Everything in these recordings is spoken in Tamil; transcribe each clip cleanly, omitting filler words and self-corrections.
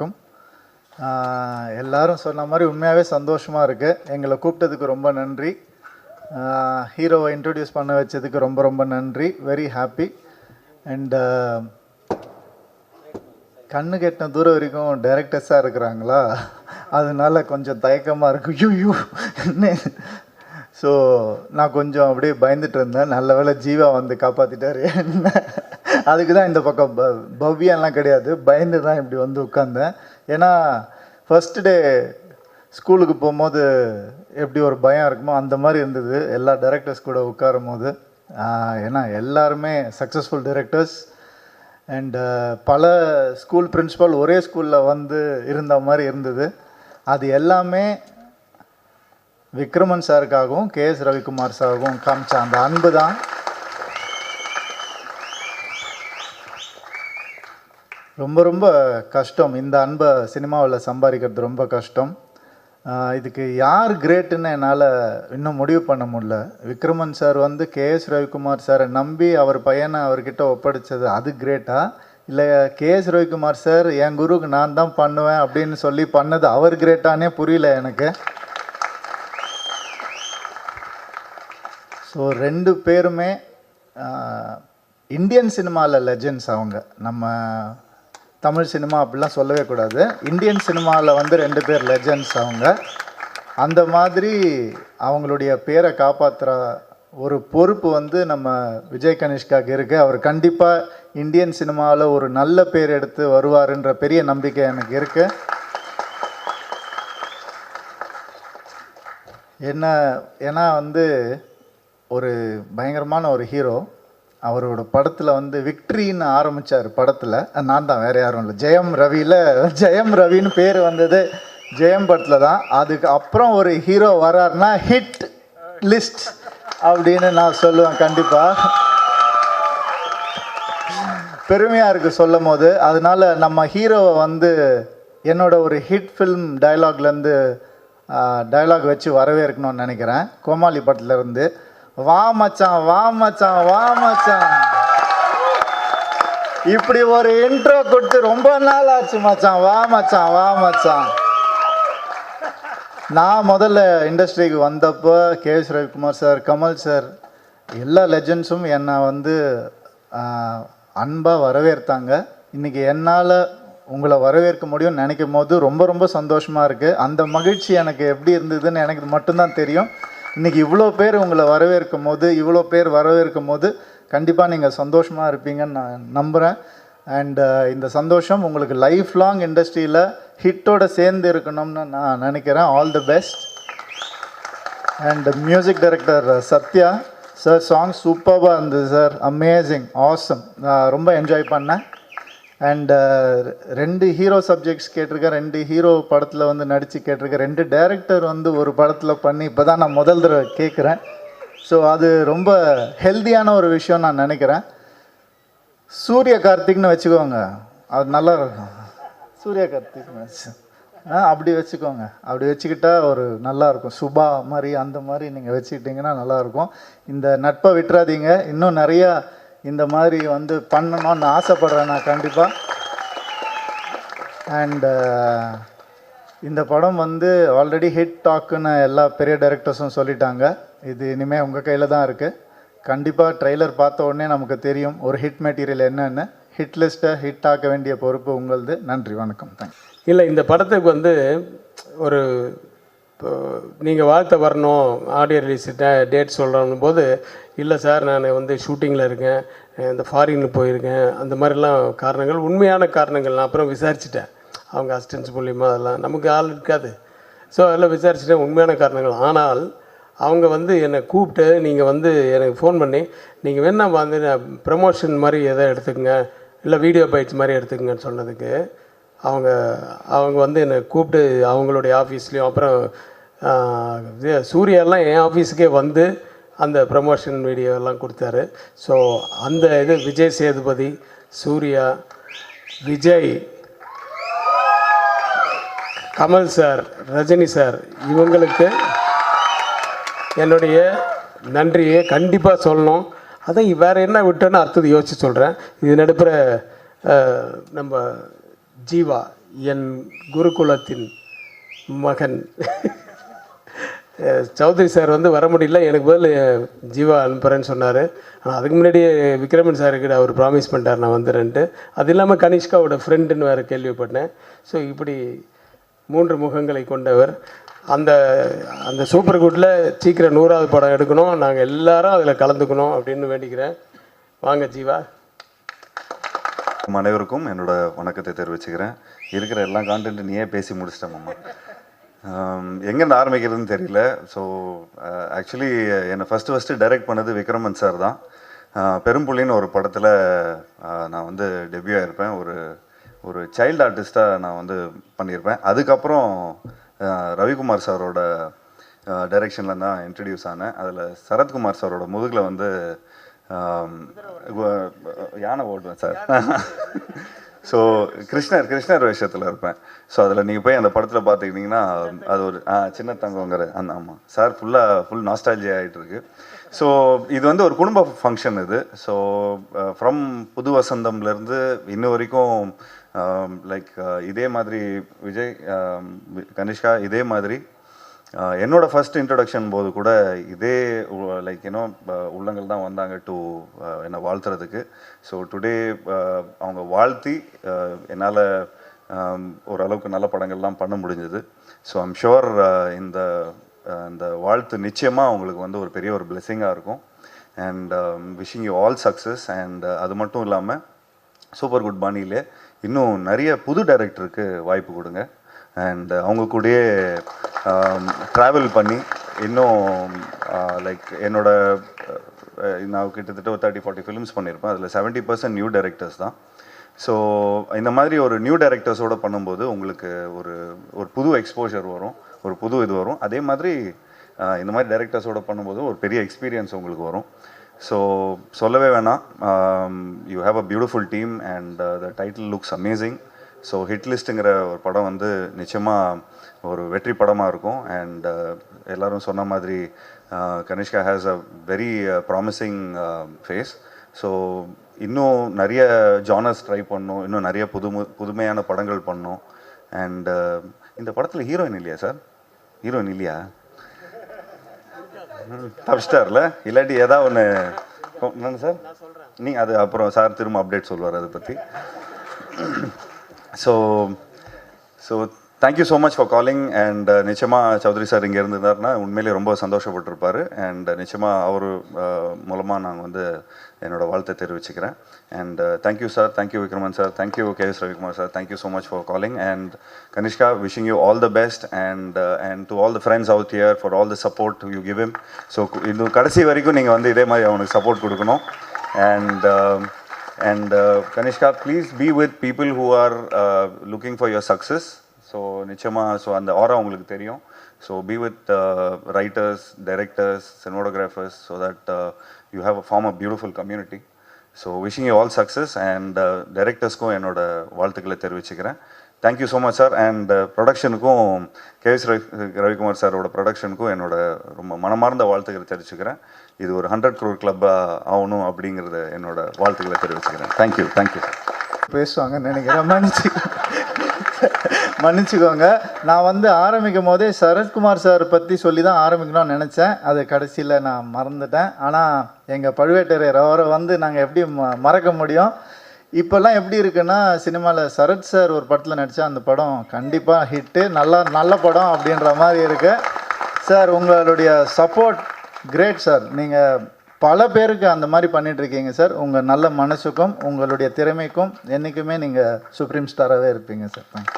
வணக்கம். எல்லாரும் சொன்ன மாதிரி உண்மையாகவே சந்தோஷமாக இருக்குது. எங்களை கூப்பிட்டதுக்கு ரொம்ப நன்றி. ஹீரோவை இன்ட்ரடியூஸ் பண்ண வச்சதுக்கு ரொம்ப ரொம்ப நன்றி. Very happy. அண்ட் கண்ணு கெட்டின தூரம் வரைக்கும் டைரக்டர்ஸாக இருக்கிறாங்களா, அதனால கொஞ்சம் தயக்கமாக இருக்கு. யூ ஸோ நான் கொஞ்சம் அப்படியே பயந்துட்டு இருந்தேன். நல்ல வேளை ஜீவா வந்து காப்பாற்றிட்டாரு. அதுக்கு தான் இந்த பக்கம் பவ்யெல்லாம் கிடையாது, பயந்து தான் இப்படி வந்து உட்காந்தேன். ஏன்னா ஃபஸ்ட்டு டே ஸ்கூலுக்கு போகும்போது எப்படி ஒரு பயம் இருக்குமோ அந்த மாதிரி இருந்தது எல்லா டைரக்டர்ஸ் கூட உட்காரும் போது. ஏன்னா எல்லாருமே சக்ஸஸ்ஃபுல் டைரக்டர்ஸ் அண்டு பல ஸ்கூல் பிரின்ஸிபல் ஒரே ஸ்கூலில் வந்து இருந்த மாதிரி இருந்தது. அது எல்லாமே விக்ரமன் சாருக்காகவும் KS ரவிக்குமார் சாருக்கும் காமிச்ச அந்த அன்பு தான். ரொம்ப ரொம்ப கஷ்டம். இந்த அன்பை சினிமாவில் சம்பாதிக்கிறது ரொம்ப கஷ்டம். இதுக்கு யார் கிரேட்டுன்னு என்னால் இன்னும் முடிவு பண்ண முடியல. விக்ரமன் சார் வந்து KS ரவிக்குமார் சாரை நம்பி அவர் பையனை அவர்கிட்ட ஒப்படைச்சது அது கிரேட்டா, இல்லை KS ரவிக்குமார் சார் என் குருவுக்கு நான் தான் பண்ணுவேன் அப்படின்னு சொல்லி பண்ணது அவர் கிரேட்டானே புரியல எனக்கு. ஸோ ரெண்டு பேருமே இந்தியன் சினிமாவில் லெஜெண்ட்ஸ். அவங்க நம்ம தமிழ் சினிமா அப்படிலாம் சொல்லவே கூடாது. இந்தியன் சினிமாவில் வந்து ரெண்டு பேர் லெஜெண்ட்ஸ் அவங்க. அந்த மாதிரி அவங்களுடைய பேரை காப்பாற்றுற ஒரு பொறுப்பு வந்து நம்ம விஜய் கணேஷ்காக இருக்குது. அவர் கண்டிப்பாக இந்தியன் சினிமாவில் ஒரு நல்ல பேர் எடுத்து வருவாருன்ற பெரிய நம்பிக்கை எனக்கு இருக்குது. ஏன்னா வந்து ஒரு பயங்கரமான ஒரு ஹீரோ. அவரோட படத்தில் வந்து விக்ட்ரின்னு ஆரம்பித்தார். படத்தில் நான் தான், வேறு யாரும் இல்லை. ஜெயம் ரவின்னு பேர் வந்தது ஜெயம் படத்தில் தான். அதுக்கு அப்புறம் ஒரு ஹீரோ வராருன்னா ஹிட் லிஸ்ட் அப்படின்னு நான் சொல்லுவேன். கண்டிப்பாக பெருமையாக இருக்குது சொல்லும் போது. அதனால் நம்ம ஹீரோவை வந்து என்னோட ஒரு ஹிட் ஃபில்ம் டைலாக்லேருந்து டைலாக் வச்சு வரவேற்கணும்னு நினைக்கிறேன். கோமாளி படத்துலேருந்து, வா மச்சான் வா மச்சான் வா மச்சான், இப்படி ஒரு இன்ட்ரோ கொடுத்து ரொம்ப நாள் ஆச்சு மச்சான், வா மச்சான் வா மச்சான். நான் முதல்ல இண்டஸ்ட்ரிக்கு வந்தப்போ KS Ravikumar sir, Kamal sir, எல்லா லெஜெண்ட்ஸும் என்னை வந்து அன்பாக வரவேற்றாங்க. இன்றைக்கி என்னால் உங்களை வரவேற்க முடியும்னு நினைக்கும் போது ரொம்ப ரொம்ப சந்தோஷமாக இருக்குது. அந்த மகிழ்ச்சி எனக்கு எப்படி இருந்ததுன்னு எனக்கு மட்டும்தான் தெரியும். இன்றைக்கி இவ்வளோ பேர் உங்களை வரவேற்கும் போது கண்டிப்பாக நீங்கள் சந்தோஷமாக இருப்பீங்கன்னு நான் நம்புகிறேன். அண்டு இந்த சந்தோஷம் உங்களுக்கு லைஃப் லாங் இண்டஸ்ட்ரியில் ஹிட்டோடு சேர்ந்து இருக்கணும்னு நான் நினைக்கிறேன். All the best. And music director Sathya sir, song சூப்பராக இருந்தது சார், அமேசிங், ஆசம். நான் ரொம்ப என்ஜாய் பண்ணேன். அண்டு 2 ஹீரோ சப்ஜெக்ட்ஸ் கேட்டிருக்கேன், 2 ஹீரோ படத்தில் வந்து நடித்து கேட்டிருக்கேன், 2 டைரக்டர் வந்து ஒரு படத்தில் பண்ணி இப்போ தான் நான் முதல் தடவை கேட்குறேன். ஸோ அது ரொம்ப ஹெல்த்தியான ஒரு விஷயம் நான் நினைக்கிறேன். சூரிய கார்த்திக்னு வச்சுக்கோங்க, அது நல்லா இருக்கும். சூரிய கார்த்திக்னு அப்படி வச்சுக்கோங்க. அப்படி வச்சுக்கிட்டா ஒரு நல்லாயிருக்கும். சுபா மாதிரி அந்த மாதிரி நீங்கள் வச்சுக்கிட்டிங்கன்னா நல்லாயிருக்கும். இந்த நட்பை விட்டுறாதீங்க. இன்னும் நிறையா இந்த மாதிரி வந்து பண்ணணும்னு ஆசைப்பட்றேன் நான் கண்டிப்பாக. அண்டு இந்த படம் வந்து ஆல்ரெடி ஹிட் டாக்குன்னு எல்லா பெரிய டைரக்டர்ஸும் சொல்லிட்டாங்க. இது இனிமேல் உங்கள் கையில் தான் இருக்குது. கண்டிப்பாக ட்ரெய்லர் பார்த்த உடனே நமக்கு தெரியும் ஒரு ஹிட் மெட்டீரியல் என்னென்னு. ஹிட் லிஸ்ட்டை ஹிட் ஆக்க வேண்டிய பொறுப்பு உங்களது. நன்றி, வணக்கம், தேங்க்ஸ். இல்லை, இந்த படத்துக்கு வந்து ஒரு நீங்கள் வாழ்த்த வரணும், ஆடியோ ரிலீஸ் டேட் சொல்கிறோம் போது, இல்லை சார் நான் வந்து ஷூட்டிங்கில் இருக்கேன், இந்த ஃபாரின்னு போயிருக்கேன், அந்த மாதிரிலாம் காரணங்கள், உண்மையான காரணங்கள் நான் அப்புறம் விசாரிச்சுட்டேன். அவங்க அசிஸ்டன்ஸ் மூலிமா அதெல்லாம் நமக்கு ஆள் இருக்காது. ஸோ அதெல்லாம் விசாரிச்சுட்டேன், உண்மையான காரணங்கள். ஆனால் அவங்க வந்து என்னை கூப்பிட்டு நீங்கள் வந்து எனக்கு ஃபோன் பண்ணி, நீங்கள் வேணால் வந்து ப்ரமோஷன் மாதிரி எதை எடுத்துக்கங்க, இல்லை வீடியோ பைட்ஸ் மாதிரி எடுத்துக்கங்கன்னு சொன்னதுக்கு அவங்க வந்து என்னை கூப்பிட்டு அவங்களுடைய ஆஃபீஸ்லேயும், அப்புறம் சூர்யாலாம் என் ஆஃபீஸுக்கே வந்து அந்த ப்ரமோஷன் வீடியோலாம் கொடுத்தாரு. ஸோ அந்த இது விஜய் சேதுபதி, சூர்யா, விஜய், கமல் சார், ரஜினி சார், இவங்களுக்கு என்னுடைய நன்றியை கண்டிப்பாக சொல்லணும். அதை வேறு என்ன விட்டோன்னு அடுத்தது யோசித்து சொல்கிறேன். இது நடுப்புற நம்ம ஜீவா என் குருகுலத்தின் மகன் சௌத்ரி சார் வந்து வர முடியல, எனக்கு பதில் ஜீவா அனுப்புகிறேன்னு சொன்னார். ஆனால் அதுக்கு முன்னாடியே விக்ரமன் சாருக்கு அவர் ப்ராமிஸ் பண்ணிட்டார் நான் வந்துடுறேன்ட்டு. அது இல்லாமல் கனிஷ்காவோட ஃப்ரெண்டுன்னு வேறு கேள்விப்பட்டேன். ஸோ இப்படி 3 முகங்களை கொண்டவர். அந்த அந்த சூப்பர் குட்டில் சீக்கிரம் 100வது படம் எடுக்கணும், நாங்கள் எல்லாரும் அதில் கலந்துக்கணும் அப்படின்னு வேண்டிக்கிறேன். வாங்க ஜீவா. அனைவருக்கும் என்னோட வணக்கத்தை தெரிவிச்சுக்கிறேன். இருக்கிற எல்லா கான்டென்ட்டும் நீயே பேசி முடிச்சிட்டேன் மாமா. எங்கேருந்து ஆரம்பிக்கிறதுன்னு தெரியல. ஸோ ஆக்சுவலி என்னை ஃபஸ்ட்டு டைரக்ட் பண்ணது விக்ரமன் சார் தான். பெரும்புள்ளின்னு ஒரு படத்தில் நான் வந்து டெபியூ ஆகிருப்பேன். ஒரு சைல்டு ஆர்டிஸ்ட்டாக நான் வந்து பண்ணியிருப்பேன். அதுக்கப்புறம் ரவிக்குமார் சாரோட டைரெக்ஷனில் தான் இன்ட்ரடியூஸ் ஆனேன். அதில் சரத்குமார் சாரோட முதுகில் வந்து யானை ஓடுவேன் சார். ஸோ கிருஷ்ணர் வேஷத்தில் இருப்பேன். ஸோ அதில் நீங்கள் போய் அந்த படத்தில் பார்த்துக்கிட்டிங்கன்னா அது ஒரு சின்ன தங்கங்கிற அந்த ஆமாம் சார் ஃபுல் நாஸ்டாலஜி ஆகிட்டு இருக்கு. ஸோ இது வந்து ஒரு குடும்ப ஃபங்க்ஷன் இது. ஸோ ஃப்ரம் புது வசந்தம்லேருந்து இன்ன வரைக்கும் லைக் இதே மாதிரி விஜய், கனிஷ்கா இதே மாதிரி என்னோட ஃபர்ஸ்ட் இன்ட்ரடக்ஷன் போது கூட இதே லைக் உள்ளங்கள் தான் வந்தாங்க டு என்னை வாழ்த்துறதுக்கு. ஸோ டுடே அவங்க வாழ்த்தி என்னால் ஓரளவுக்கு நல்ல படங்கள்லாம் பண்ண முடிஞ்சது. ஸோ ஐம் ஷுர் இந்த வாழ்த்து நிச்சயமாக அவங்களுக்கு வந்து ஒரு பெரிய ஒரு பிளெஸிங்காக இருக்கும். And wishing you all success. And அது மட்டும் இல்லாமல் சூப்பர் குட் பாணியிலே இன்னும் நிறைய புது டைரக்டருக்கு வாய்ப்பு கொடுங்க. அண்ட் அவங்க கூடயே ட்ராவல் பண்ணி இன்னும் லைக் நான் கிட்டத்தட்ட ஒரு 30-40 ஃபிலிம்ஸ் பண்ணியிருப்பேன். அதில் 70% நியூ டைரக்டர்ஸ் தான். ஸோ இந்த மாதிரி ஒரு நியூ டைரக்டர்ஸோடு பண்ணும்போது உங்களுக்கு ஒரு புது எக்ஸ்போஷர் வரும், ஒரு புது இது வரும். அதே மாதிரி இந்த மாதிரி டைரக்டர்ஸோடு பண்ணும்போது ஒரு பெரிய எக்ஸ்பீரியன்ஸ் உங்களுக்கு வரும். ஸோ சொல்லவே வேணாம், you have a beautiful team and the title looks amazing. So hit லிஸ்ட்டுங்கிற ஒரு படம் வந்து நிச்சயமாக ஒரு வெற்றி படமாக இருக்கும். அண்ட் எல்லோரும் சொன்ன மாதிரி Kanishka has a very promising phase. So இன்னும் நிறைய ஜானர்ஸ் ட்ரை பண்ணணும், இன்னும் நிறைய புதுமையான படங்கள் பண்ணணும். அண்ட் இந்த படத்தில் ஹீரோயின் இல்லையா சார்? ஹீரோயின் இல்லையா? தப்ஸ்டார்ல இல்லாட்டி ஏதாவது ஒன்று என்னங்க சார்? நீங்கள் அது அப்புறம் சார் திரும்ப அப்டேட் சொல்லுவார் அதை பற்றி. So thank you so much for calling. And நிச்சயமாக சௌத்ரி சார் இங்கே இருந்திருந்தாருன்னா உண்மையிலே ரொம்ப சந்தோஷப்பட்டிருப்பார். அண்ட் நிச்சயமாக அவர் மூலமாக நாங்கள் வந்து என்னோடய வாழ்த்தை தெரிவிச்சுக்கிறேன். And thank you sir, thank you Vikraman sir, thank you KS Ravikumar sir, thank you so much for calling. And Kanishka, wishing you all the best. And to all the friends out here for all the support you give him. So இது கடைசி வரைக்கும் நீங்கள் வந்து இதே மாதிரி அவனுக்கு சப்போர்ட் கொடுக்கணும். And Kanishka, please be with people who are looking for your success. So நிச்சயமா அந்த ஆரா உங்களுக்கு தெரியும். So be with writers, directors, cinematographers so that you have a form a beautiful community. So wishing you all success. And directorsக்கும் என்னோட வாழ்த்துக்களை தெரிவிச்சுக்கிறேன். Thank you so much sir. And ப்ரொடக்ஷனுக்கும் KS ரவிக்குமார் சாரோட ப்ரொடக்ஷனுக்கும் என்னோட ரொம்ப மனமார்ந்த வாழ்த்துக்களை தெரிவிச்சுக்கிறேன். இது ஒரு 100 crore கிளப்பாக ஆகணும் அப்படிங்கிறத என்னோட வாழ்த்துக்களை தெரிவிச்சுக்கிறேன். தேங்க்யூ. பேசுவாங்கன்னு நினைக்கிறேன், மன்னிச்சுக்கோங்க. நான் வந்து ஆரம்பிக்கும் போதே சரத்குமார் சார் பற்றி சொல்லி தான் ஆரம்பிக்கணும்னு நினச்சேன். அது கடைசியில் நான் மறந்துட்டேன். ஆனால் எங்கள் பழுவேட்டரையர் அவரை வந்து நாங்கள் எப்படி மறக்க முடியும்? இப்போல்லாம் எப்படி இருக்குன்னா, சினிமாவில் சரத் சார் ஒரு படத்தில் நடித்தா அந்த படம் கண்டிப்பாக ஹிட்டு, நல்ல படம் அப்படின்ற மாதிரி இருக்கு. சார் உங்களுடைய சப்போர்ட் கிரேட் சார். நீங்கள் பல பேருக்கு அந்த மாதிரி பண்ணிகிட்ருக்கீங்க சார். உங்கள் நல்ல மனசுக்கும் உங்களுடைய திறமைக்கும் என்றைக்குமே நீங்கள் சுப்ரீம் ஸ்டாராகவே இருப்பீங்க சார். தேங்க்யூ.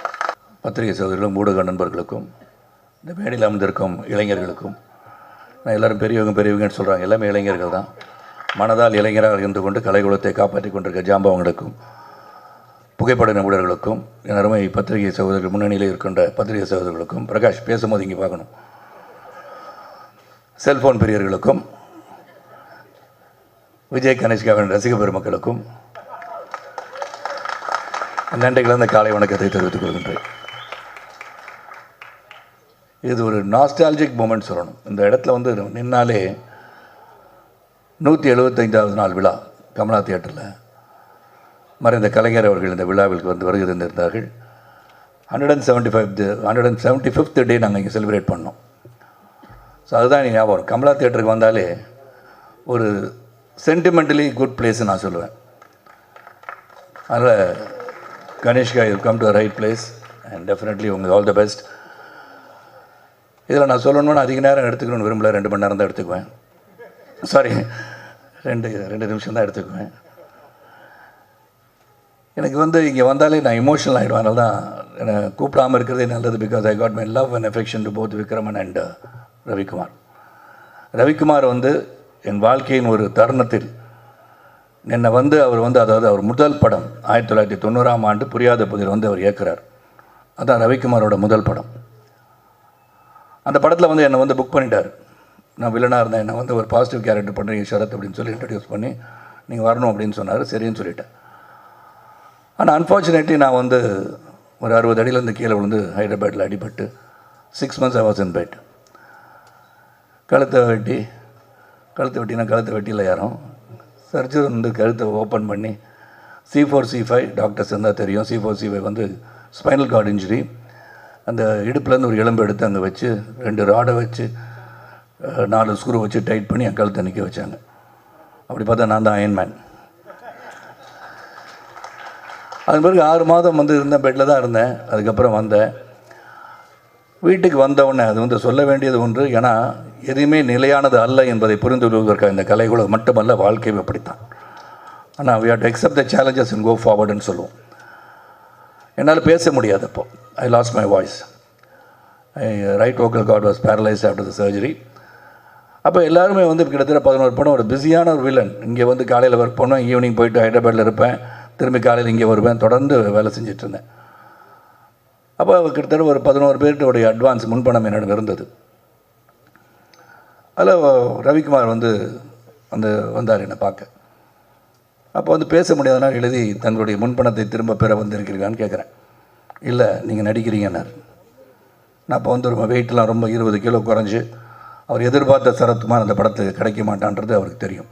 பத்திரிகை சகோதரர்களும் ஊடக நண்பர்களுக்கும் இந்த மேடையில் அமர்ந்திருக்கும் இளைஞர்களுக்கும், நான் எல்லோரும் பெரியவங்கன்னு சொல்கிறாங்க, எல்லாமே இளைஞர்கள் தான். மனதால் இளைஞராக இருந்து கொண்டு கலைக்குலத்தை காப்பாற்றி கொண்டிருக்க ஜாம்பவங்களுக்கும், புகைப்பட நிபுணர்களுக்கும், என் அருமை பத்திரிகை சகோதரர்கள் முன்னணியில் இருக்கின்ற பத்திரிகை சகோதரர்களுக்கும், பிரகாஷ் பேசும்போது இங்கே பார்க்கணும், செல்ஃபோன் பிரியர்களுக்கும், விஜய் கனிஷ்காவின் ரசிக பெருமக்களுக்கும் நன்றி கலந்த காலை வணக்கத்தை தெரிவித்துக் கொள்கின்றேன். இது ஒரு நாஸ்டாலஜிக் மூமெண்ட் சொல்லணும். இந்த இடத்துல வந்து நின்னாலே 175வது நாள் விழா கமலா தியேட்டரில் மறைந்த கலைஞர் அவர்கள் இந்த விழாவிற்கு வந்து வருகை தந்திருந்தார்கள். 175th டே நாங்கள் இங்கே செலிப்ரேட் பண்ணோம். ஸோ அதுதான் எனக்கு ஞாபகம். கமலா தியேட்டருக்கு வந்தாலே ஒரு சென்டிமெண்டலி குட் பிளேஸ்ன்னு நான் சொல்லுவேன். அதனால் Kanishka, you come to the right place and definitely உங்களுக்கு ஆல் த பெஸ்ட். இதில் நான் சொல்லணும்னு அதிக நேரம் எடுத்துக்கணும்னு விரும்பல, 2 மணி நேரம் தான் எடுத்துக்குவேன். சாரி, 2 நிமிஷம் தான் எடுத்துக்குவேன். எனக்கு இங்கே வந்தாலே நான் எமோஷனல் ஆகிடுவேன். அதனால தான் என்னை கூப்பிடாமல் இருக்கிறதே நல்லது. Because I got my love and affection to both Vikraman and Ravikumar. Ravikumar என் வாழ்க்கையின் ஒரு தருணத்தில் என்னை அவர் அதாவது அவர் முதல் படம் 1990ஆம் ஆண்டு புரியாத புதிர் அவர் இயக்குறார். அதான் ரவிக்குமாரோட முதல் படம். அந்த படத்தில் என்னை புக் பண்ணிட்டார். நான் வில்லனாக இருந்தேன். என்னை ஒரு பாசிட்டிவ் கேரக்டர் பண்ணுறீங்க ஷரத் அப்படின்னு சொல்லி இன்ட்ரடியூஸ் பண்ணி நீங்கள் வரணும் அப்படின்னு சொன்னார். சரின்னு சொல்லிட்டேன். ஆனால் அன்ஃபார்ச்சுனேட்லி நான் ஒரு 60 அடியிலேருந்து கீழே விழுந்து ஹைதராபாத்தில் அடிபட்டு 6 months I was in bed. கழுத்தை வெட்டினா கழுத்தை வெட்டியில் யாரும் சர்ஜரி கழுத்தை ஓப்பன் பண்ணி C4 C5 டாக்டர்ஸ் இருந்தால் தெரியும். C4 C5 spinal cord injury. அந்த இடுப்புலேருந்து ஒரு எலும்பு எடுத்து அங்கே வச்சு 2 ராடை வச்சு 4 ஸ்க்ரூ வச்சு டைட் பண்ணி என் கழுத்தை நிற்க வச்சாங்க. அப்படி பார்த்தா நான் தான் அயன்மேன். அது பிறகு 6 மாதம் இருந்தேன், பெட்டில் தான் இருந்தேன். அதுக்கப்புறம் வந்தேன். வீட்டுக்கு வந்தவுடனே அது சொல்ல வேண்டியது ஒன்று. ஏன்னா எதுவுமே நிலையானது அல்ல என்பதை புரிந்து கொள்வதற்காக இந்த கலைகளை மட்டுமல்ல, வாழ்க்கையும் அப்படித்தான். ஆனால் we have to accept the challenges and go forwardன்னு சொல்லுவோம். என்னால் பேச முடியாது. அப்போ I lost my voice. Right vocal cord was paralyzed after the surgery. அப்போ எல்லாருமே கிட்டத்தட்ட 11 படம் ஒரு பிஸியான ஒரு வில்லன். இங்கே காலையில் ஒர்க் பண்ணோம், ஈவினிங் போயிட்டு ஹைதராபாத்தில் இருப்பேன், திரும்பி காலையில் இங்கே வருவேன், தொடர்ந்து வேலை செஞ்சிட்ருந்தேன். அப்போ கிட்டத்தட்ட ஒரு 11 பேருடைய அட்வான்ஸ் முன்பணம் என்னிடம் இருந்தது. அதில் ரவிக்குமார் வந்தார் என்னை பார்க்க. அப்போ பேச முடியாதனால் எழுதி தங்களுடைய முன்பணத்தை திரும்ப பெற வந்திருக்கிறீங்களான்னு கேட்குறேன். இல்லை, நீங்கள் நடிக்கிறீங்கன்னார். நான் அப்போ ஒரு வெயிட்லாம் ரொம்ப 20 கிலோ குறைஞ்சி அவர் எதிர்பார்த்த சரத்குமார் அந்த படத்துக்கு கிடைக்க மாட்டான்றது அவருக்கு தெரியும்.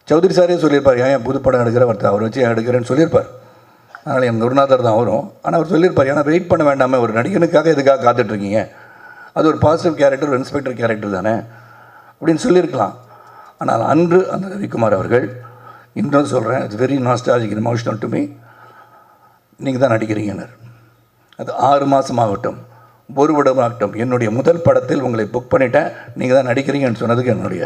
சௌத்ரி சாரே சொல்லியிருப்பார், ஏன் புது படம் எடுக்கிற அவர் வச்சு எடுக்கிறேன்னு சொல்லியிருப்பார். அதனால் என் குருநாதர் தான் வரும். ஆனால் அவர் சொல்லியிருப்பார், ஏன்னா வெயிட் பண்ண வேண்டாமல், ஒரு நடிகனுக்காக எதுக்காக காத்துட்ருக்கீங்க, அது ஒரு பாசிட்டிவ் கேரக்டர், ஒரு இன்ஸ்பெக்டர் கேரக்டர் தானே அப்படின்னு சொல்லியிருக்கலாம். ஆனால் அன்று அந்த ரவிக்குமார் அவர்கள், இன்னும் சொல்கிறேன், it's very nostalgic emotional to me, நீங்கள் தான் நடிக்கிறீங்கன்னார். அது 6 மாதம் ஆகட்டும், 1 வருடம் ஆகட்டும், என்னுடைய முதல் படத்தில் உங்களை புக் பண்ணிட்டேன், நீங்கள் தான் நடிக்கிறீங்கன்னு சொன்னதுக்கு என்னுடைய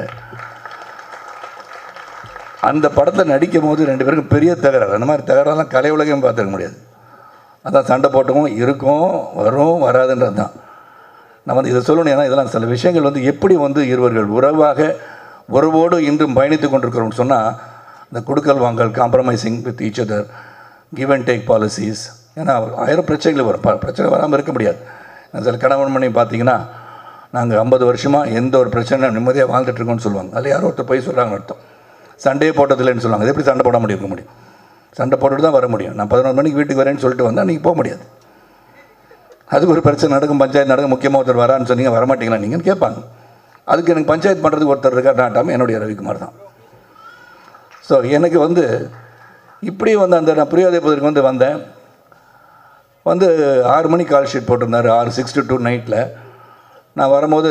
அந்த படத்தில் நடிக்கும் போது 2 பேருக்கும் பெரிய தகராறு. அந்த மாதிரி தகராறுலாம் கலை உலகம் பார்த்துக்க முடியாது. அதான் சண்டை போட்டவும் இருக்கும், வரும், வராதுன்றது தான். நான் இதை சொல்லணும். ஏன்னா இதெல்லாம் சில விஷயங்கள் எப்படி இருவர்கள் உறவோடு இன்றும் பயணித்து கொண்டிருக்கிறோம்னு சொன்னால், இந்த கொடுக்கல் வாங்கல், compromising with each other, give and take policies. ஏன்னா 1000 பிரச்சனைகள் வரும். பிரச்சனை வராமல் இருக்க முடியாது. சில கணவன் மனைவி பார்த்தீங்கன்னா, நாங்கள் 50 வருஷமாக எந்த ஒரு பிரச்சனை நிம்மதியாக வாழ்ந்துட்டுருக்கோம்னு சொல்லுவாங்க. அதில் யாரோ ஒருத்தர் போய் சொல்கிறாங்கன்னு அர்த்தம். சண்டையே போட்டதில்லைன்னு சொல்லுவாங்க. அது எப்படி சண்டை போட முடியும்? சண்டை போட்டுட்டு தான் வர முடியும். நான் 11 மணிக்கு வீட்டுக்கு வரேன்னு சொல்லிட்டு வந்தால் நீங்கள் போக முடியாது. அதுக்கு ஒரு பிரச்சனை நடக்கும், பஞ்சாயத்து நடக்கும், முக்கியமாக ஒருத்தர் வரான்னு சொன்னீங்க, வரமாட்டீங்களா நீங்கன்னு கேட்பாங்க. அதுக்கு எனக்கு பஞ்சாயத்து பண்ணுறதுக்கு ஒருத்தர் இருக்கார், நாட்டாமல் என்னுடைய ரவிக்குமார் தான். ஸோ எனக்கு இப்படி அந்த நான் புரியாத பதற்கு வந்தேன். 6 மணிக்கு கால் ஷீட் போட்டிருந்தார். 6 to 2 நைட்டில் நான் வரும்போது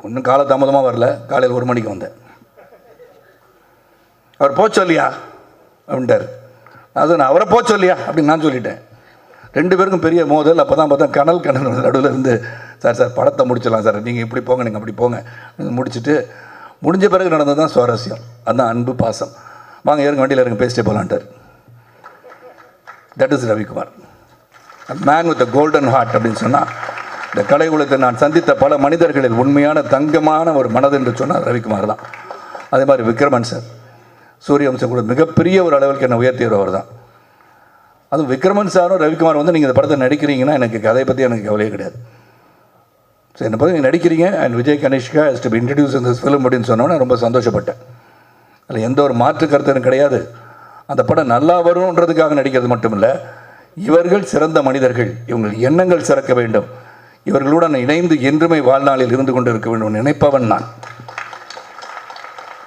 இன்னும் காலதாமதமாக வரல. காலையில் 1 மணிக்கு வந்தேன். அவர் போச்சொல்லியா அப்படின்ட்டார். நான் அவரை போச்சொல்லியா அப்படின்னு நான் சொல்லிட்டேன். 2 பேருக்கும் பெரிய மோதல். அப்போ தான் பார்த்தா கனல் நடுவில் இருந்து, சார் படத்தை முடிச்சிடலாம் சார், நீங்கள் இப்படி போங்க, நீங்கள் அப்படி போங்க, முடிச்சுட்டு முடிஞ்ச பிறகு நடந்தது தான் சுவாரஸ்யம். அதுதான் அன்பு, பாசம். வாங்க ஏறுங்க, வண்டியில் இருங்க, பேசிட்டே போகலான்ட்டார். That is Ravikumar, man with a golden heart அப்படின்னு சொன்னால், இந்த கலை உலகத்தில் நான் சந்தித்த பல மனிதர்களில் உண்மையான தங்கமான ஒரு மனது என்று சொன்னால் ரவிக்குமார் தான். அதே மாதிரி விக்ரமன் சார், சூரியவம்சம் கூட மிகப்பெரிய ஒரு அளவுக்கு என்னை உயர்த்தியவர் தான். அதுவும் விக்ரமன் சாரும் ரவிக்குமார் நீங்கள் இந்த படத்தை நடிக்கிறீங்கன்னா எனக்கு கதையை பற்றி எனக்கு கவலையே கிடையாது. ஸோ என்னை பற்றி நீங்கள் நடிக்கிறீங்க and Vijay Kanishka is to be introduce in this film அப்படின்னு சொன்னோன்னே ரொம்ப சந்தோஷப்பட்டேன். அதில் எந்த ஒரு மாற்று கருத்து எனக்கு கிடையாது. அந்த படம் நல்லா வரும்ன்றதுக்காக நடிக்கிறது மட்டும் இல்லை, இவர்கள் சிறந்த மனிதர்கள், இவங்கள் எண்ணங்கள் சிறக்க வேண்டும், இவர்களுடன் இணைந்து என்றுமே வாழ்நாளில் இருந்து கொண்டு இருக்க வேண்டும் நினைப்பவன் நான்.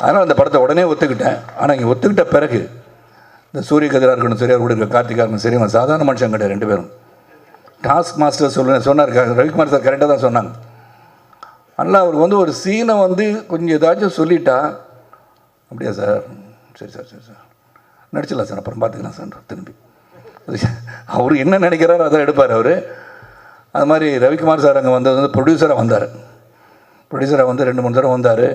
அதனால் அந்த படத்தை உடனே ஒத்துக்கிட்டேன். ஆனால் இங்கே ஒத்துக்கிட்ட பிறகு இந்த சூரிய கதிராக இருக்கணும் சரி, அவர் கூட இருக்க கார்த்திகா இருக்கணும் சரி, அவன் சாதாரண மனுஷன் கிடையாது. 2 பேரும் டாஸ்க் மாஸ்டர் சொன்னார் ரவிக்குமார் சார் கரெக்டாக தான் சொன்னாங்க. அதனால் அவருக்கு வந்து ஒரு சீனை வந்து கொஞ்சம் ஏதாச்சும் சொல்லிட்டா, அப்படியா சார், சரி சார் சரி சார் நடிச்சிடலாம் சார், அப்புறம் பார்த்துக்கலாம் சார் திரும்பி. அவர் என்ன நினைக்கிறாரோ அதை எடுப்பார் அவர். அது மாதிரி ரவிக்குமார் சார் அங்கே வந்து ப்ரொடியூசராக வந்தார். ப்ரொடியூசராக வந்து 2-3 தடவை வந்தார்.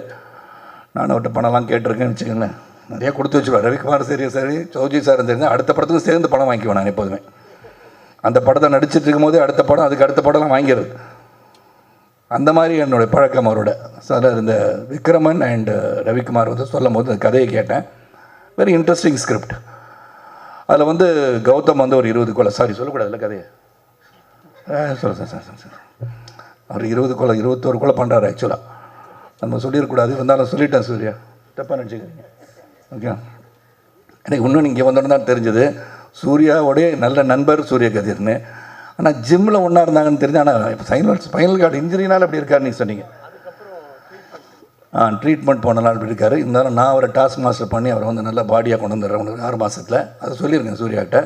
நான் அவர்கிட்ட பணம்லாம் கேட்டிருக்கேன்னு வச்சுக்கோங்களேன், நிறையா கொடுத்து வச்சுருவார். ரவிக்குமார் சரி சௌஜி சார் சரி அடுத்த படத்துக்கு சேர்ந்து பணம் வாங்கிக்குவேன் நான் எப்போதுமே. அந்த படத்தை நடிச்சிட்டு இருக்கும்போது அடுத்த படம் அதுக்கு அடுத்த படம்லாம் வாங்கிறது, அந்த மாதிரி என்னுடைய பழக்கம் அவரோட. ஸோ அதில் இந்த விக்ரமன் அண்ட் ரவிக்குமார் வந்து சொல்லும் போது அந்த கதையை கேட்டேன். Very interesting script. அதில் வந்து கௌதம் வந்து ஒரு 20 கொலை, சாரி சொல்லக்கூடாதுல்ல கதையை, சொல்ல சார் சார் அவர் 20 கொலை 21 கொலை பண்ணுறாரு. ஆக்சுவலாக நம்ம சொல்லிடக்கூடாது, இருந்தாலும் சொல்லிட்டேன். சூர்யா தப்பாக நினச்சிக்கிறீங்க, ஓகே. எனக்கு இன்னும் இங்கே வந்தோன்னு தான் தெரிஞ்சது சூர்யாவோடைய நல்ல நண்பர் சூரிய கதிர்னு. ஆனால் ஜிம்மில் ஒன்றா இருந்தாங்கன்னு தெரிஞ்சு. ஆனால் இப்போ ஸ்பைனல் கார்டு இன்ஜுரினால் அப்படி இருக்காருன்னு நீங்கள் சொன்னீங்க. ட்ரீட்மெண்ட் போனலாம் அப்படி இருக்காரு. இருந்தாலும் நான் அவரை டாஸ்க் மாஸ்டர் பண்ணி அவரை வந்து நல்லா பாடியாக கொண்டு வந்துடுறேன் உனக்கு 6 மாதத்தில். அதை சொல்லியிருக்கேன் சூர்யாக்கிட்ட.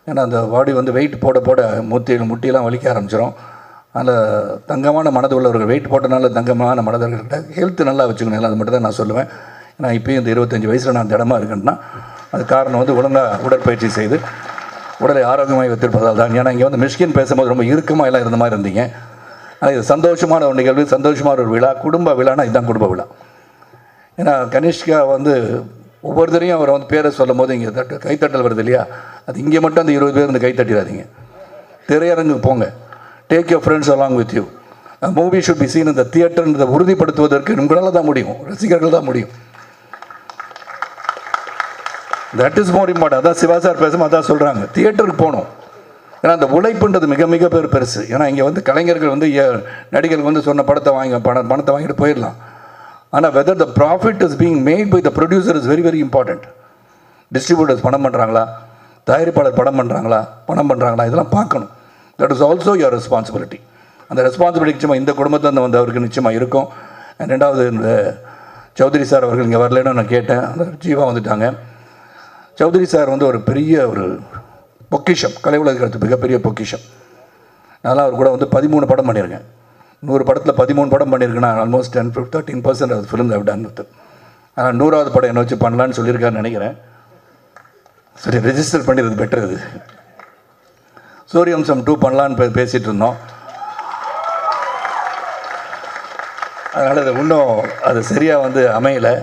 ஏன்னா அந்த பாடி வந்து வெயிட் போட போட முட்டியெல்லாம் வலிக்க ஆரம்பிச்சிடும். அதில் தங்கமான மனது உள்ளவர்கள் வெயிட் போட்டனால தங்கமான மனதர்கள்கிட்ட ஹெல்த் நல்லா வச்சுக்கணும். அது மட்டும் தான் நான் சொல்லுவேன். ஏன்னா இப்போயும் இந்த 25 வயசில் நான் திடமாக இருக்கேன்னா அது காரணம் வந்து ஒழுங்காக உடற்பயிற்சி செய்து உடலை ஆரோக்கியமாக வைத்திருப்பதால் தான். ஏன்னா இங்கே வந்து மிஷ்கின் பேசும்போது ரொம்ப இறுக்கமாக எல்லாம் இருந்த மாதிரி இருந்தீங்க. ஆனால் இது சந்தோஷமான ஒரு நிகழ்வு, சந்தோஷமான ஒரு விழா, குடும்ப விழானா இதுதான் குடும்ப விழா. ஏன்னா கனிஷ்கா வந்து ஒவ்வொருத்தரையும் அவரை வந்து பேரை சொல்லும் போது இங்கே கைத்தட்டல் வருது இல்லையா, அது இங்கே மட்டும் அந்த 20 பேர் இந்த கைத்தட்டிடாதீங்க. திரையரங்குக்கு போங்க, take your friends along with you. Movie should be seen இந்த தியேட்டர்ன்றதை உறுதிப்படுத்துவதற்கு உங்களால் தான் முடியும், ரசிகர்கள் தான் முடியும். That is more important. அதான் சிவா சார் பேசும் அதான் சொல்கிறாங்க, தியேட்டருக்கு போகணும். ஏன்னா அந்த உழைப்புன்றது மிக மிக பெருசு. ஏன்னா இங்கே வந்து கலைஞர்கள் வந்து நடிகர்கள் வந்து சொன்ன பணத்தை வாங்கிட்டு போயிடலாம். ஆனால் whether the profit is being made by the producer is very very important. Distributors பணம் பண்ணுறாங்களா, தயாரிப்பாளர் பணம் பண்ணுறாங்களா இதெல்லாம் பார்க்கணும். That is also your responsibility. அந்த ரெஸ்பான்சிபிலிட்டி நிச்சயமாக இந்த குடும்பத்தில் வந்து அவருக்கு நிச்சயமாக இருக்கும். ரெண்டாவது இந்த சௌத்ரி சார் அவர்கள் இங்கே வரலன்னு நான் கேட்டேன். அந்த ஜீவா வந்துட்டாங்க. சௌத்ரி சார் வந்து ஒரு பெரிய ஒரு பொக்கிஷம், கலை உலகத்துக்கு மிகப்பெரிய பொக்கிஷம். அதனால் அவர் கூட வந்து 13 படம் பண்ணியிருக்கேன். 100 படத்தில் 13 படம் பண்ணியிருக்கேன்னா almost 13% of film have done with. ஆனால் 100வது படம் என்ன வச்சு பண்ணலான்னு சொல்லியிருக்காருன்னு நினைக்கிறேன். சரி, ரெஜிஸ்டர் பண்ணிடுறது பெட்டர். இது சூரியவம்சம் 2 பண்ணலான்னு பேசிகிட்டு இருந்தோம். அதனால் அது இன்னும் அது சரியாக வந்து அமையலை.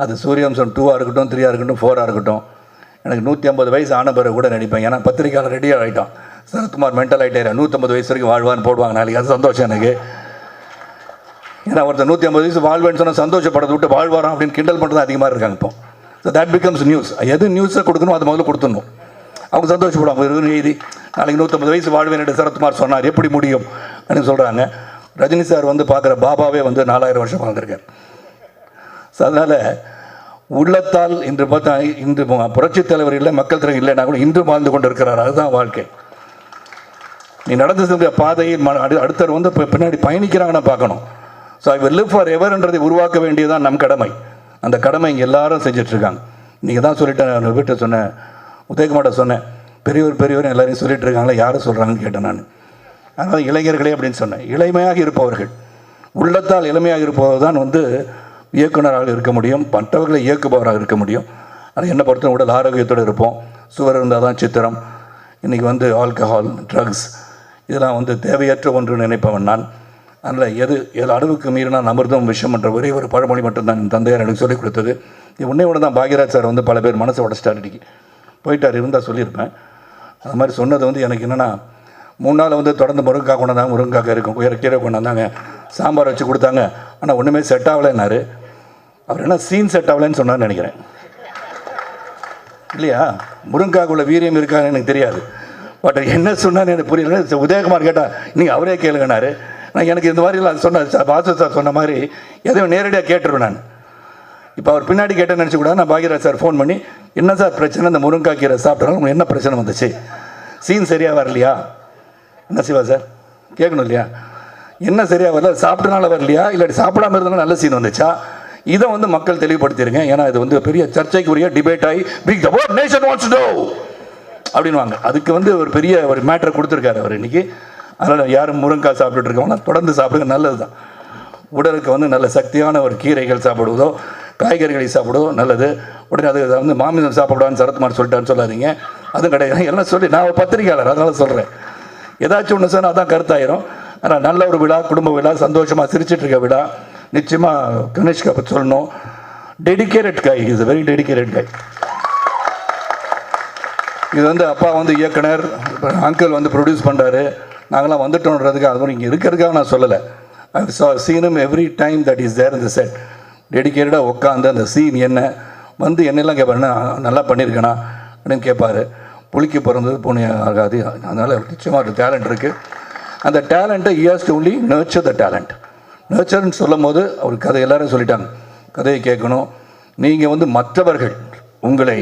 அது சூரியவம்சம் 2 இருக்கட்டும், 3 இருக்கட்டும், 4 இருக்கட்டும். எனக்கு 150 வயசு ஆன பிறகு கூட நடிப்பேன். ஏன்னா பத்திரிக்கையாளர் ரெடியாக ஆகிட்டான். சரத்குமார் மென்டல் ஆகிட்டார், 150 வயசு வரைக்கும் வாழ்வான்னு போடுவாங்க நாளைக்கு. அது சந்தோஷம் எனக்கு. ஏன்னா ஒருத்தர் 150 வயசு வாழ்வேன்னு சொன்னால் சந்தோஷப்படத்தை விட்டு வாழ்வாராம் அப்படின்னு கிண்டல் பண்ணுறது அதிகமாக இருக்காங்க இப்போ. So that becomes news. எது நியூஸை கொடுக்கணும் அது முதல்ல கொடுத்துடணும். அவங்க சந்தோஷப்படுவாங்க. ஒரு எழுதி நாளைக்கு 150 வயசு வாழ்வேன் சரத்குமார் சொன்னார், எப்படி முடியும் அப்படின்னு சொல்கிறாங்க. ரஜினி சார் வந்து பார்க்குற பாபாவே வந்து 4000 வருஷம் வாழ்ந்திருக்கார். ஸோ அதனால் உள்ளத்தால் இன்று பார்த்தா இன்று புரட்சித் தலைவர் இல்லை, மக்கள் தலைவர் இல்லைன்னா கூட இன்று வாழ்ந்து கொண்டு இருக்கிறார். அதுதான் வாழ்க்கை. நீ நடந்து சென்ற பாதையில் அடுத்தவர் வந்து பின்னாடி பயணிக்கிறாங்கன்னு பார்க்கணும். So I will live for எவர்ன்றதை உருவாக்க வேண்டியதுதான் நம் கடமை. அந்த கடமை இங்கே எல்லாரும் செஞ்சிட்ருக்காங்க. நீங்கள் தான் சொல்லிட்டேன், வீட்டை சொன்னேன், உதயகுமார்ட்ட சொன்னேன், பெரியவர் எல்லாரையும் சொல்லிட்டு இருக்காங்களே, யாரை சொல்கிறாங்கன்னு கேட்டேன் நான். அதனால் இளைஞர்களே அப்படின்னு சொன்னேன். இளமையாக இருப்பவர்கள், உள்ளத்தால் இளமையாக இருப்பவர் தான் வந்து இயக்குனராக இருக்க முடியும், மற்றவர்களை இயக்குபவராக இருக்க முடியும். அது என்னை பொறுத்த உடல் ஆரோக்கியத்தோடு இருப்போம். சுவர் இருந்தால் தான் சித்திரம். இன்றைக்கி வந்து ஆல்கஹால், ட்ரக்ஸ் இதெல்லாம் வந்து தேவையற்ற ஒன்று நினைப்பவன் நான். அதனால் எது அளவுக்கு மீறினா அமிர்தம் விஷம் என்ற ஒரே ஒரு பழமொழி மட்டும்தான் என் தந்தையார் எனக்கு சொல்லிக் கொடுத்தது. உன்னே ஒன்று தான் பாக்யராஜ் சார் வந்து பல பேர் மனசை உடச்சிட்டார், அன்றைக்கி போயிட்டார், இருந்தால் சொல்லியிருப்பேன். அது மாதிரி சொன்னது வந்து எனக்கு என்னென்னா, 3 நாள் வந்து தொடர்ந்து முருங்கைக்காய் கொண்டாந்தாங்க, முருங்கைக்காய் இருக்கும், கீரை கொண்டாந்தாங்க, சாம்பார் வச்சு கொடுத்தாங்க. ஆனால் ஒன்றுமே செட் ஆகலைன்னாரு. அவர் என்ன சீன் செட் ஆகலைன்னு சொன்னார்னு நினைக்கிறேன் இல்லையா? முருங்கைக்காய்க்குள்ள வீரியம் இருக்கான்னு எனக்கு தெரியாது. பட் என்ன சொன்னான்னு எனக்கு புரியல. உதயகுமார் கேட்டால் நீங்கள் அவரே கேளுங்கன்னாரு. நான் எனக்கு இந்த மாதிரிலாம் சொன்ன பாசு சார் சொன்ன மாதிரி எதையும் நேரடியாக கேட்டுருவேன் நான். இப்போ அவர் பின்னாடி கேட்டேன்னு நினச்சி கூட நான் பாக்யராஜ் சார் ஃபோன் பண்ணி, என்ன சார் பிரச்சனை, இந்த முருங்கைக்காய் கீரை சாப்பிட்டாலும் உங்களுக்கு என்ன பிரச்சனை வந்துச்சு, சீன் சரியாக வரலையா, என்ன சிவா சார் கேட்கணும் இல்லையா, என்ன சரியாக வரல, சாப்பிட்டனால வரலையா, இல்லாட்டி சாப்பிடாம இருந்தாலும் நல்ல சீன் வந்துச்சா, இதை வந்து மக்கள் தெளிவுபடுத்திருங்க. ஏன்னா இது வந்து பெரிய சர்ச்சைக்குரிய டிபேட் ஆகி big the world nation wants to know. அப்படின்வாங்க. அதுக்கு வந்து ஒரு பெரிய ஒரு மேட்டரை கொடுத்துருக்காரு அவர் இன்றைக்கி. அதனால் யாரும் முருங்கைக்காய் சாப்பிட்டுட்டு இருக்கவங்களாம் தொடர்ந்து சாப்பிடுங்க, நல்லது தான். உடலுக்கு வந்து நல்ல சக்தியான ஒரு கீரைகள் சாப்பிடுவதோ காய்கறிகளை சாப்பிடுவதோ நல்லது. உடனே அது வந்து மாமிசம் சாப்பிடான்னு சரத்குமார் சொல்லிட்டான்னு சொல்லாதீங்க, அதுவும் கிடையாது. எல்லாம் சொல்லி நான் ஒரு பத்திரிக்கையாளர், அதனால் சொல்கிறேன். ஏதாச்சும் ஒன்று சொன்னால் அதான் கருத்தாயிரும். ஆனால் நல்ல ஒரு விழா, குடும்ப விழா, சந்தோஷமாக சிரிச்சிட்டு இருக்க விழா. நிச்சயமாக கணேஷ்கா பற்றி சொல்லணும். Dedicated guy, is very dedicated guy. இது வந்து அப்பா வந்து இயக்குனர், அங்கிள் வந்து ப்ரொடியூஸ் பண்ணுறாரு, நாங்களாம் வந்துட்டோன்றதுக்கு அது இங்கே இருக்கிறதுக்காக நான் சொல்லலை. I seen him every time that is there இந்த செட். டெடிக்கேட்டடாக உட்காந்து அந்த சீன் என்ன வந்து என்னெல்லாம் கேட்பாரு, நல்லா பண்ணியிருக்கேனா அப்படின்னு கேட்பார். புளிக்கு பிறந்தது பூனை ஆகாது. அதனால் நிச்சயமாக ஒரு டேலண்ட் இருக்குது. அந்த டேலண்ட்டை has to only nurture the talent. நர்ச்சர்ன்னு சொல்லும் போது அவர் கதை எல்லாரும் சொல்லிட்டாங்க, கதையை கேட்கணும். நீங்கள் வந்து மற்றவர்கள் உங்களை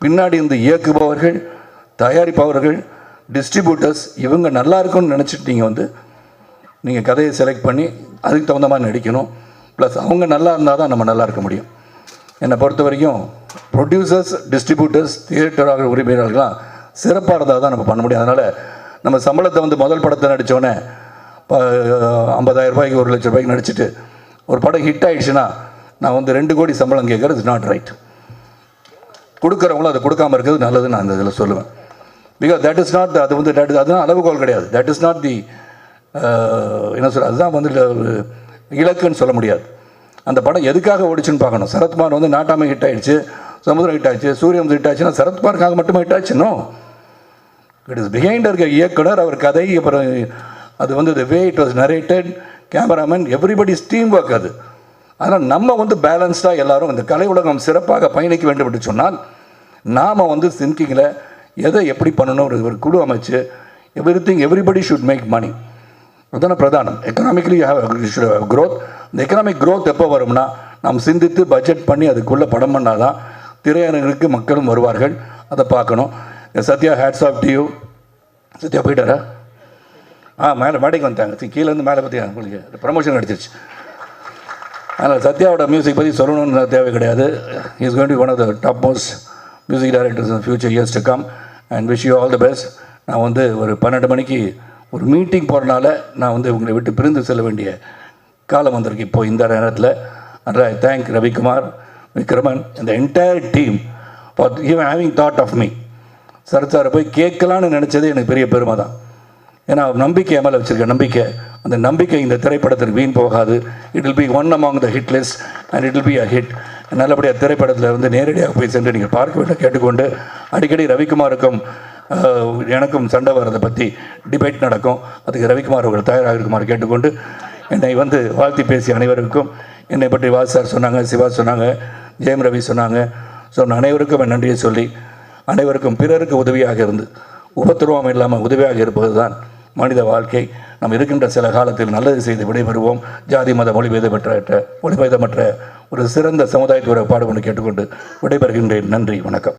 பின்னாடி இருந்து இயக்குபவர்கள், தயாரிப்பவர்கள், டிஸ்ட்ரிபியூட்டர்ஸ் இவங்க நல்லா இருக்கும்னு நினச்சிட்டு நீங்கள் கதையை செலக்ட் பண்ணி அதுக்கு தகுந்த மாதிரி நடிக்கணும். ப்ளஸ் அவங்க நல்லா இருந்தால் தான் நம்ம நல்லா இருக்க முடியும். என்னை பொறுத்த வரைக்கும் ப்ரொடியூசர்ஸ், டிஸ்ட்ரிபியூட்டர்ஸ், தியேட்டர் உரிமையாளர்கள்லாம் சிறப்பாக இருந்தால் தான் நம்ம பண்ண முடியும். அதனால் நம்ம சம்பளத்தை வந்து முதல் படத்தை நடித்தோடனே 50,000 ரூபாய்க்கு 1,00,000 ரூபாய்க்கு நடிச்சுட்டு ஒரு படம் ஹிட் ஆகிடுச்சுன்னா நான் வந்து 2 கோடி சம்பளம் கேட்குறது இஸ் நாட் ரைட். கொடுக்குறவங்களும் அதை கொடுக்காமல் இருக்கிறது நல்லதுன்னு நான் அந்த இதில் சொல்லுவேன். பிகாஸ் தட் இஸ் நாட், அது வந்து அதுதான் அளவுகோல் கிடையாது. தட் இஸ் நாட் தி என்ன சொல்ல, அதுதான் வந்து இலக்குன்னு சொல்ல முடியாது. அந்த படம் எதுக்காக ஓடிச்சுன்னு பார்க்கணும். சரத்குமார் வந்து நாட்டாமை ஹிட் ஆகிடுச்சு, சமுதிரம் ஹிட் ஆகிடுச்சு, சூரியவம்சம் ஹிட் ஆச்சுன்னா சரத்குமாருக்காக மட்டுமே ஹிட் ஆச்சுன்னோ, இட் இஸ் பிஹைண்ட் இருக்க இயக்குனர், அவர் கதை, அப்புறம் அது வந்து the way it was narrated, cameraman, everybody's team work அது. அதனால் நம்ம வந்து பேலன்ஸ்டாக எல்லோரும் இந்த கலை உலகம் சிறப்பாக பயணிக்க வேண்டும் என்று சொன்னால் நாம் வந்து திங்கிங்கில் எதை எப்படி பண்ணணும் ஒரு குழு அமைச்சு எவ்ரிபடி ஷுட் மேக் மணி. அதுதானே பிரதானம். Economically growth. இந்த எக்கனாமிக் க்ரோத் எப்போ வரும்னா நாம் சிந்தித்து பட்ஜெட் பண்ணி அதுக்குள்ளே படம் பண்ணால் தான் திரையரங்குக்கு மக்களும் வருவார்கள். அதை பார்க்கணும். Sathya, hats off to you. Sathya போயிட்டாரா? மேலே மேடைக்கு வந்துட்டாங்க, கீழேருந்து மேலே பற்றி உங்களுக்கு ப்ரமோஷன் கிடச்சிருச்சு. அதனால் சத்யாவோட மியூசிக் பற்றி சொல்லணும்னு தேவை கிடையாது. Is going to be one of the top most music directors in future years to come and wish you all the best. நான் வந்து ஒரு 12 மணிக்கு ஒரு மீட்டிங் போகிறனால நான் வந்து உங்களை விட்டு பிரிந்து செல்ல வேண்டிய காலம் வந்திருக்கு இப்போ இந்த நேரத்தில். அதனால் ஐ தேங்க் ரவிக்குமார், விக்ரமன், இந்த entire team for even having thought of me. Sarath சாரை போய் கேட்கலான்னு நினச்சது எனக்கு பெரிய பெருமை தான். ஏன்னா நம்பிக்கை மேலே வச்சுருக்க நம்பிக்கை, அந்த நம்பிக்கை இந்த திரைப்படத்திற்கு வீண் போகாது. It will be one among the hit list and it will be a hit. நல்லபடியாக திரைப்படத்தில் வந்து நேரடியாக போய் சென்று நீங்கள் பார்க்க வேண்டும் கேட்டுக்கொண்டு, அடிக்கடி ரவிக்குமாருக்கும் எனக்கும் சண்டை வர்றதை பற்றி டிபேட் நடக்கும். அதுக்கு ரவிக்குமார் அவர்கள் தயாராக இருக்குமாறு கேட்டுக்கொண்டு, என்னை வந்து வாழ்த்தி பேசிய அனைவருக்கும், என்னை பற்றி வாஸ் சார் சொன்னாங்க, சிவா சொன்னாங்க, ஜெயம் ரவி சொன்னாங்க, சொன்ன அனைவருக்கும் என் நன்றியை சொல்லி, அனைவருக்கும் பிறருக்கு உதவியாக இருந்து உபத்திரவம் இல்லாமல் உதவியாக இருப்பது தான் மனித வாழ்க்கை. நாம் இருக்கின்ற சில காலத்தில் நல்லது செய்து விடைபெறுவோம். ஜாதி மத மொழிபேதமற்ற ஒரு சிறந்த சமுதாயத்துக்கு பாடுபட்டு கேட்டுக்கொண்டு விடைபெறுகின்றேன். நன்றி, வணக்கம்.